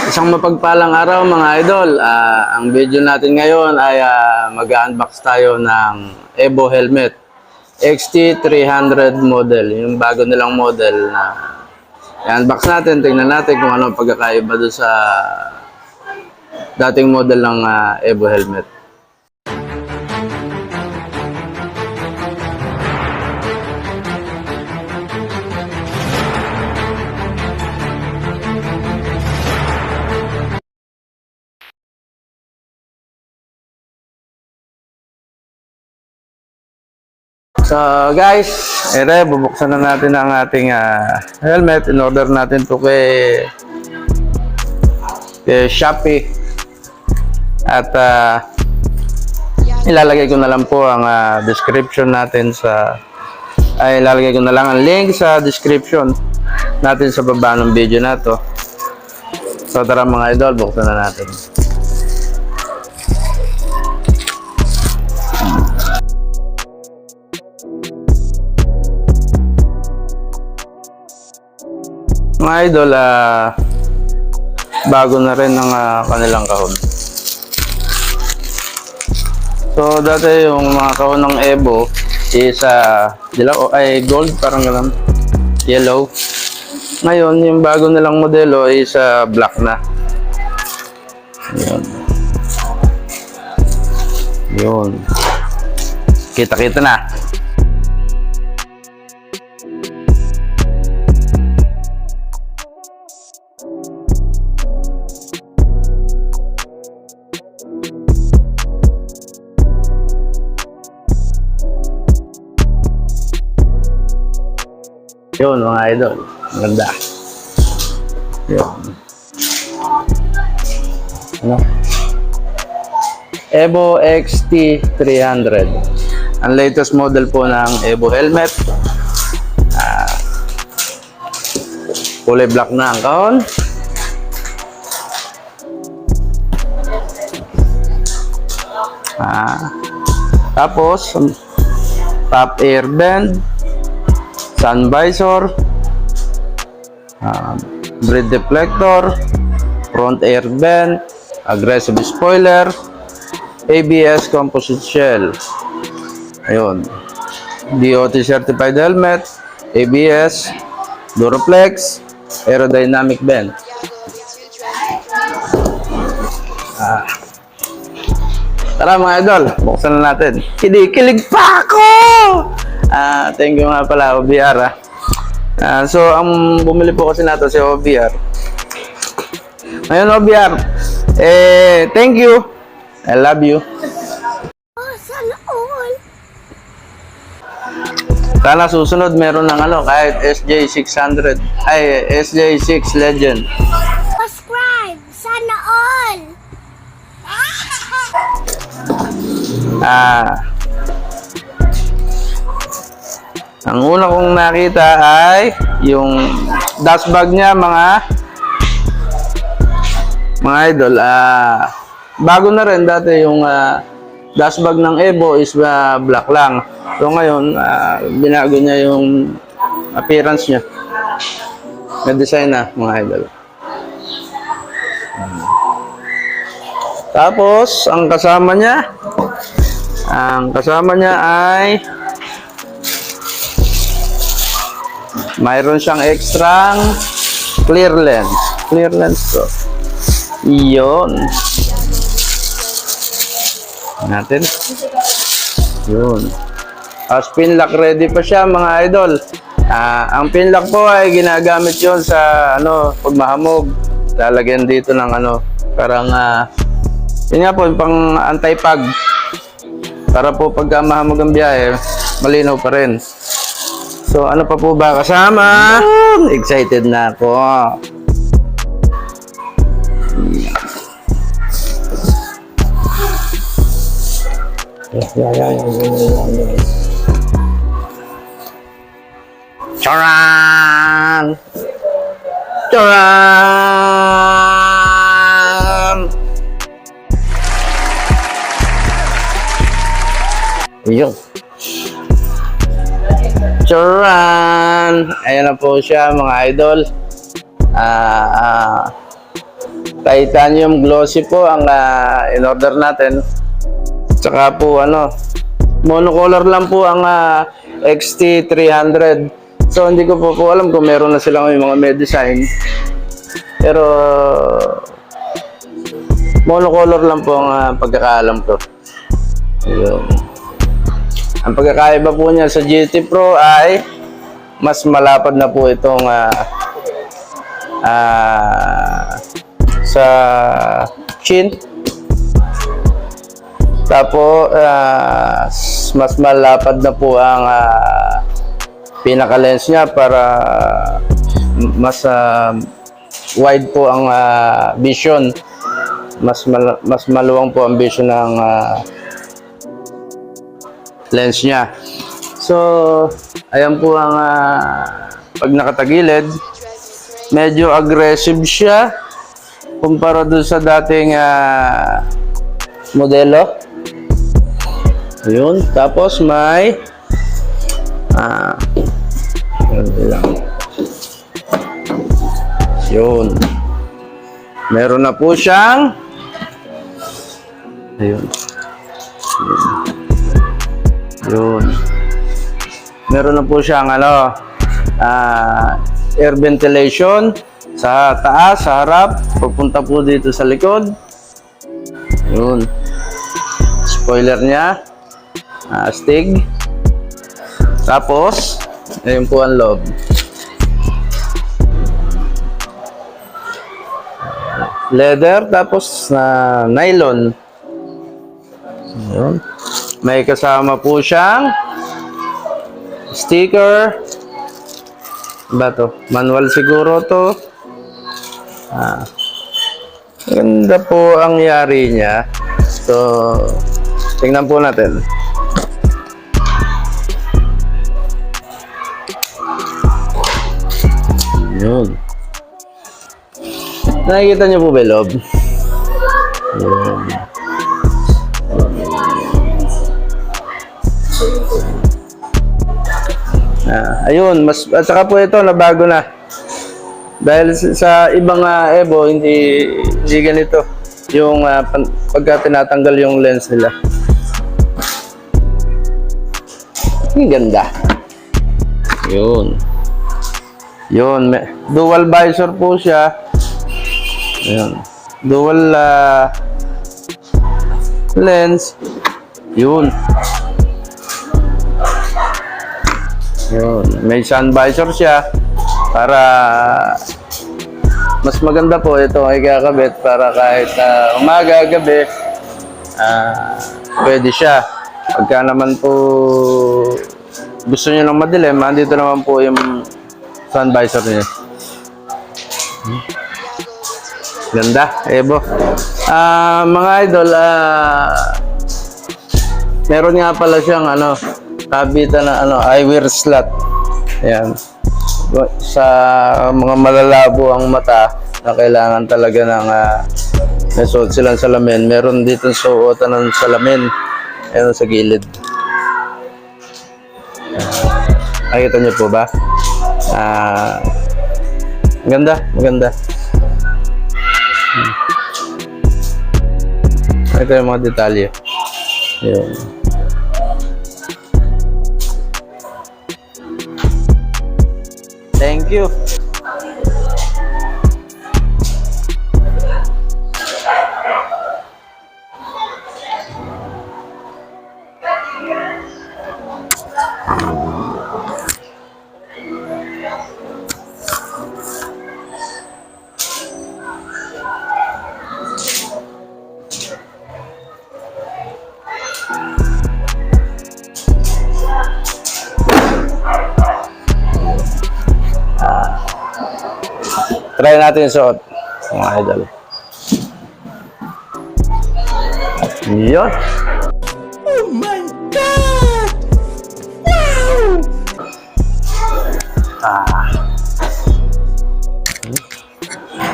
Isang mapagpalang araw mga idol. Ang video natin ngayon ay mag-unbox tayo ng Evo helmet XT300 model. Yung bago nilang model na i-unbox natin. Tingnan natin kung ano ang pagkakaiba doon sa dating model ng Evo helmet. So guys, bubuksan na natin ang ating helmet. In order natin to kay Shopee. At ilalagay ko na lang po ang description natin ilalagay ko na lang ang link sa description natin sa baba ng video na to. So tara mga idol, buksan na natin. Mga idol, bago na rin ang kanilang kahon. So dati yung mga kahon ng Evo is dilaw ay gold, parang ganun, yellow. Ngayon yung bago nilang modelo is black na. Yun, kita-kita na. Yun mga idol, maganda. Yun. Ano? Evo XT300. Ang latest model po ng Evo helmet. Kulay black na ang kahon. Tapos top air bend, sun visor, breath deflector, front air vent, aggressive spoiler, ABS composite shell. Ayun. DOT certified helmet, ABS, Duraplex, aerodynamic vent. Tara mga idol, buksan na natin. Kilig pa ako! Thank you nga pala, OBR. So, ang bumili po kasi nato si OBR. Ngayon, OBR, thank you. I love you. Oh, sana all. Sana susunod meron ng kahit SJ600, SJ6 Legend. Subscribe, sana all. Ang una kong nakita ay yung dust bag niya mga idol. Bago na rin, dati yung dust bag ng Evo is black lang. So ngayon, binago niya yung appearance niya. Na-design na mga idol. Tapos, ang kasama niya ay mayroon siyang extra clear lens. Clear lens to. Iyon. Natin. Yun. Pin lock ready pa siya mga idol. Ang pin lock po ay ginagamit yon sa pag mahamog. Lalagyan dito ng parang yun nga po, pang anti-pag. Para po pagka mahamog ang biyahe, malinaw pa rin. So, ano pa po ba kasama? Excited na ako. Charan! Charan! Yun. Charan! Ayan na po siya mga idol. Titanium glossy po ang in-order natin. Tsaka po monocolor lang po ang XT300. So hindi ko po alam kung meron na silang mga med design. Pero monocolor lang po ang pagkakaalam ko. Ayun. Ang pagkakaiba po niya sa GT Pro ay mas malapad na po itong sa chin. Tapos mas malapad na po ang pinaka-lens niya para mas wide po ang vision. Mas maluwang po ang vision ng lens niya. So, ayan po ang pag nakatagilid, medyo aggressive siya kumpara doon sa dating modelo. Ayun. Tapos may yun. Meron na po siyang ayun. Yun. Meron na po siyang air ventilation sa taas, sa harap, papunta po dito sa likod. Yun. Spoiler niya. Stig. Tapos, ayun po ang loob. Leather, tapos nylon. Ayun. May kasama po siyang sticker. Ba to? Manual siguro to. Ganda po ang yari niya. So, tingnan po natin. Yun. Nakikita niyo po ba yung loob? Yun. Ayun, at saka po ito na bago na. Dahil sa ibang Evo, hindi ganito yung pagka tinatanggal yung lens nila. Ang ganda. Yun. Yun, dual visor po siya. Ayun. Dual lens. Yun. Yun. May sun visor siya para mas maganda po ito ay kakabit para kahit umaga, gabi pwede siya. Pagka naman po gusto niyo ng madilim, andito naman po yung sun visor niya. Ganda, Evo. Mga idol, meron nga pala siyang kabitan na eyewear slot. Ayan. Sa mga malalabo ang mata na kailangan talaga ng nasuot silang salamin, meron dito suotan ng salamin. Ayan sa gilid. Nakita niyo po ba? Maganda, maganda. Ito yung mga detalye. Yun. Thank you. Try natin yung suot, mga idol. Yun. Oh my God! Wow!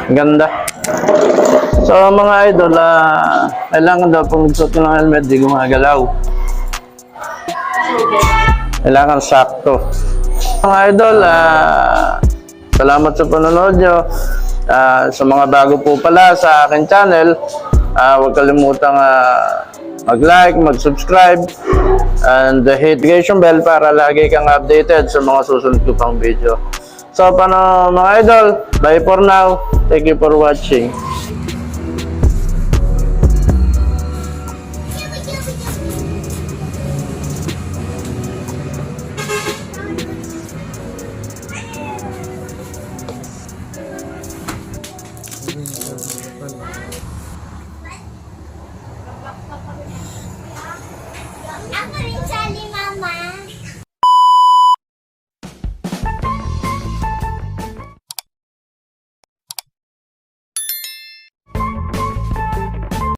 Ganda. So mga idol, kailangan daw pag nagsuot ng helmet, di gumagalaw. Kailangan sakto. Mga idol, salamat sa panonood nyo. Sa mga bago po pala sa akin channel, huwag kalimutang mag-like, mag-subscribe, and hit notification bell para lagi kang updated sa mga susunod ko pang video. So, paano mga idol? Bye for now. Thank you for watching. Ako rin sali, Mama.